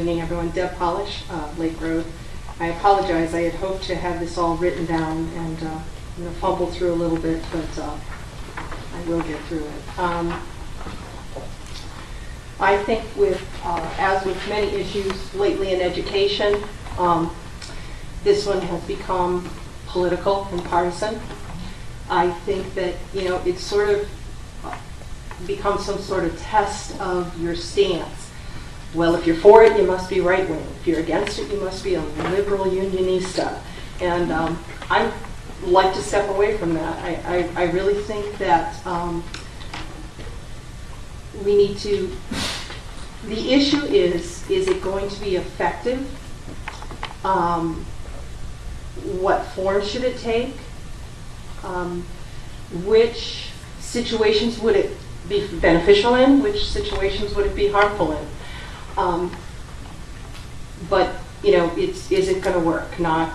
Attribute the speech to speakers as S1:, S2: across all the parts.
S1: evening, everyone. Deb Polish, Lake Road. I apologize. I had hoped to have this all written down, and I'm going to fumble through a little bit, but I will get through it. I think as with many issues lately in education, this one has become political and partisan. I think that, it's sort of become some sort of test of your stance. Well, if you're for it, you must be right-wing. If you're against it, you must be a liberal unionista. And I like to step away from that. I really think that we need to, the issue is it going to be effective? What form should it take? Which situations would it be beneficial in? Which situations would it be harmful in? But is it going to work? Not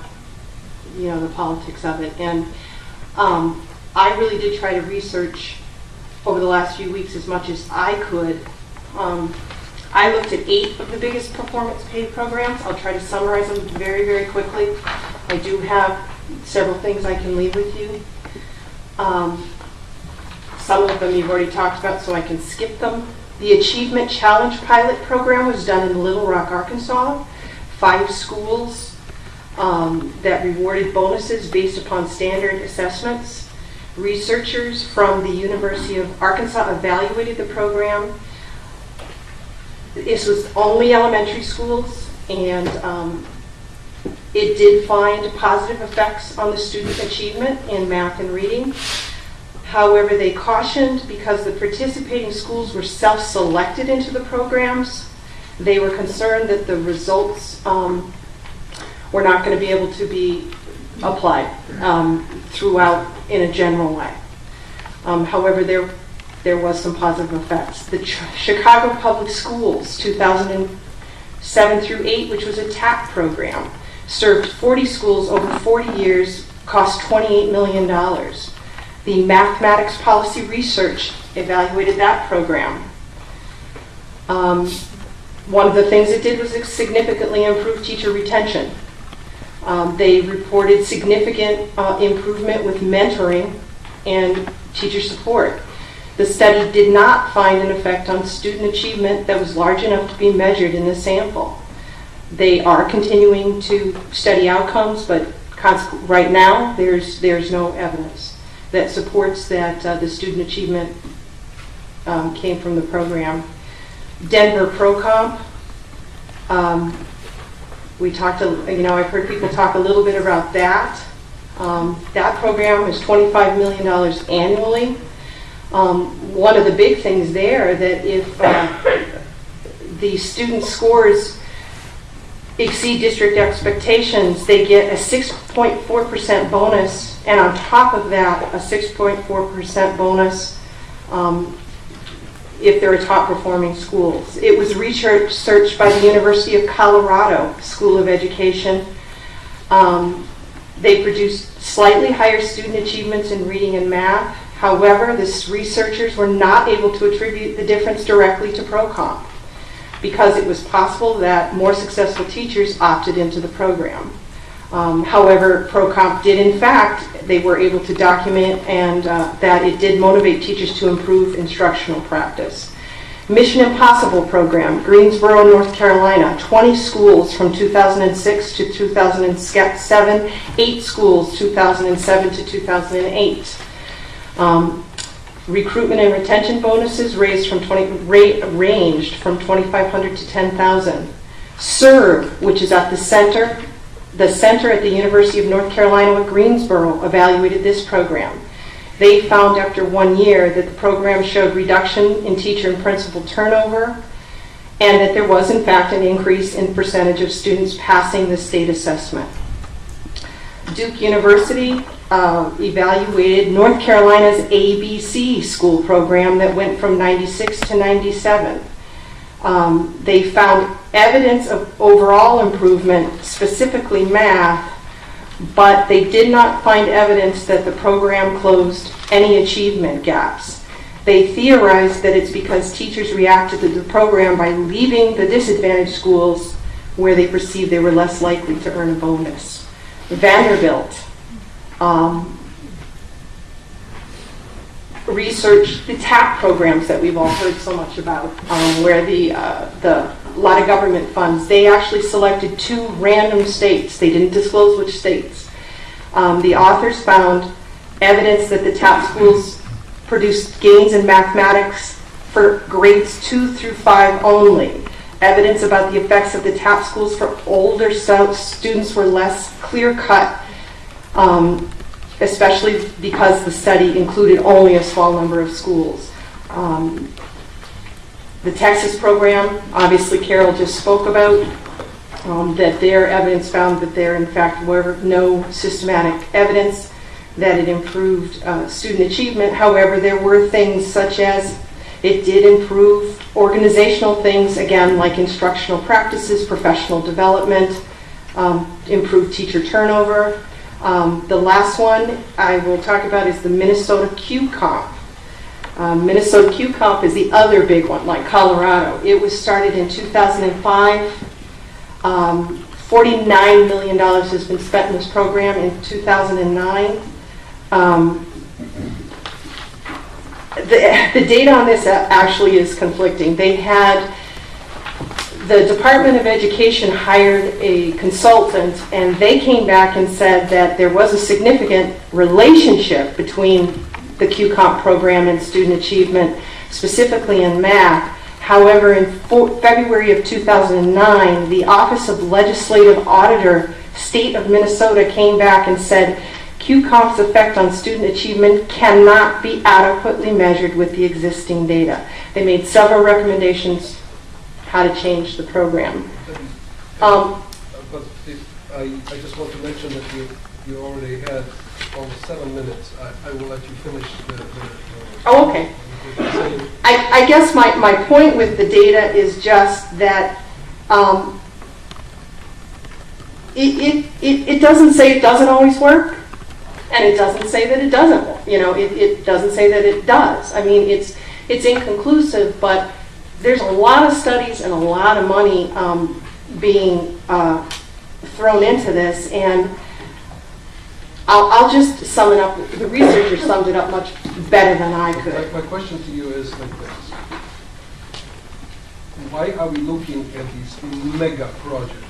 S1: the politics of it. And I really did try to research over the last few weeks as much as I could. I looked at 8 of the biggest performance pay programs. I'll try to summarize them very, very quickly. I do have several things I can leave with you. Some of them you've already talked about, so I can skip them. The Achievement Challenge pilot program was done in Little Rock, Arkansas. 5 schools that rewarded bonuses based upon standard assessments. Researchers from the University of Arkansas evaluated the program. This was only elementary schools, and it did find positive effects on the student achievement in math and reading. However, they cautioned, because the participating schools were self-selected into the programs, they were concerned that the results were not going to be able to be applied throughout in a general way. However, there was some positive effects. The Chicago Public Schools 2007 through 8, which was a TAP program, served 40 schools over 40 years, cost $28 million. The Mathematics Policy Research evaluated that program. One of the things it did was significantly improve teacher retention. They reported significant improvement with mentoring and teacher support. The study did not find an effect on student achievement that was large enough to be measured in the sample. They are continuing to study outcomes, but right now there's no evidence that supports that the student achievement came from the program. Denver ProComp. We talked, I've heard people talk a little bit about that. That program is $25 million annually. One of the big things there, that if the student scores exceed district expectations, they get a 6.4% bonus, and on top of that, a 6.4% bonus if they're a top performing schools. It was researched by the University of Colorado School of Education. They produced slightly higher student achievements in reading and math. However, the researchers were not able to attribute the difference directly to ProComp, because it was possible that more successful teachers opted into the program. However, ProComp did, in fact, they were able to document and that it did motivate teachers to improve instructional practice. Mission Impossible program, Greensboro, North Carolina, 20 schools from 2006 to 2007, 8 schools 2007 to 2008. Recruitment and retention bonuses ranged from $2,500 to $10,000. SERVE, which is at the center at the University of North Carolina at Greensboro, evaluated this program. They found after 1 year that the program showed reduction in teacher and principal turnover, and that there was in fact an increase in percentage of students passing the state assessment. Duke University evaluated North Carolina's ABC school program that went from 96 to 97. They found evidence of overall improvement, specifically math, but they did not find evidence that the program closed any achievement gaps. They theorized that it's because teachers reacted to the program by leaving the disadvantaged schools where they perceived they were less likely to earn a bonus. Vanderbilt researched the TAP programs that we've all heard so much about, where a lot of government funds, they actually selected 2 random states. They didn't disclose which states. The authors found evidence that the TAP schools produced gains in mathematics for grades 2 through 5 only. Evidence about the effects of the TAP schools for older students were less clear-cut, especially because the study included only a small number of schools. The Texas program, obviously Carol just spoke about, that their evidence found that there in fact were no systematic evidence that it improved student achievement. However, there were things such as it did improve organizational things, again, like instructional practices, professional development, improved teacher turnover. The last one I will talk about is the Minnesota Q Comp. Minnesota Q Comp is the other big one, like Colorado. It was started in 2005. $49 million has been spent in this program in 2009. The data on this actually is conflicting. They had, the Department of Education hired a consultant, and they came back and said that there was a significant relationship between the QComp program and student achievement, specifically in math. However, in February of 2009, the Office of Legislative Auditor, State of Minnesota, came back and said QComp's effect on student achievement cannot be adequately measured with the existing data. They made several recommendations how to change the program.
S2: But I just want to mention that you already had almost 7 minutes. I will let you finish
S1: Oh, okay. I guess my point with the data is just that it doesn't say it doesn't always work, and it doesn't say that it doesn't work. You know, it doesn't say that it does. I mean, it's inconclusive, but there's a lot of studies and a lot of money being thrown into this, and I'll just sum it up. The researcher summed it up much better than I could.
S2: My question to you is like this. Why are we looking at these mega projects?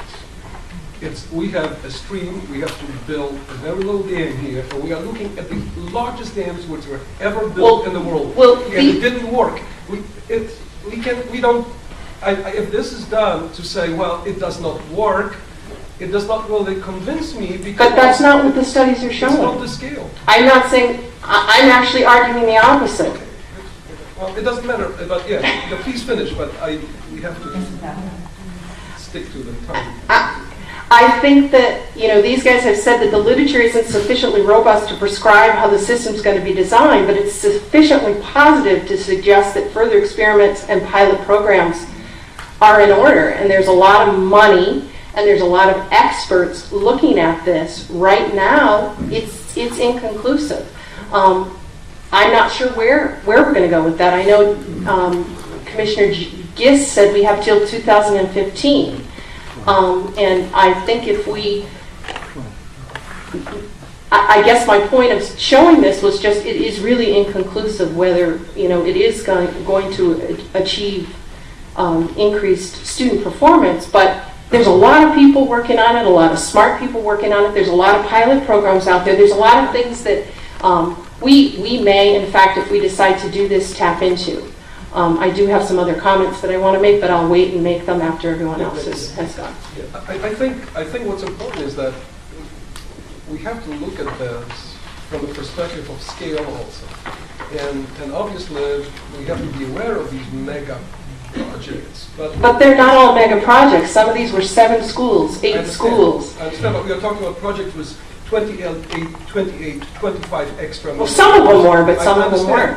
S2: We have a stream, we have to build a very little dam here, and we are looking at the largest dams which were ever built in the world. And it didn't work. If this is done to say, well, it does not work, it does not really convince me, because
S1: but that's not what the studies are showing.
S2: It's not the scale.
S1: I'm not saying, I'm actually arguing the opposite.
S2: Okay. Well, it doesn't matter, but yeah, please finish, but we have to stick to the time.
S1: I think that, you know, these guys have said that the literature isn't sufficiently robust to prescribe how the system's going to be designed, but it's sufficiently positive to suggest that further experiments and pilot programs are in order, and there's a lot of money and there's a lot of experts looking at this. Right now, it's inconclusive. I'm not sure where we're going to go with that. I know Commissioner Gist said we have till 2015. And I think if I guess my point of showing this was just it is really inconclusive whether, you know, it is going to achieve increased student performance, but there's a lot of people working on it, a lot of smart people working on it. There's a lot of pilot programs out there. There's a lot of things that we may, in fact, if we decide to do this, tap into. I do have some other comments that I want to make, but I'll wait and make them after everyone else has gone.
S2: Yeah. I think what's important is that we have to look at this from the perspective of scale also. And obviously, we have to be aware of these mega projects.
S1: But they're not all mega projects. Some of these were 7 schools, 8 schools.
S2: I understand, but we are talking about projects with 28, 25 extra.
S1: Well, some of them were, but some of them weren't.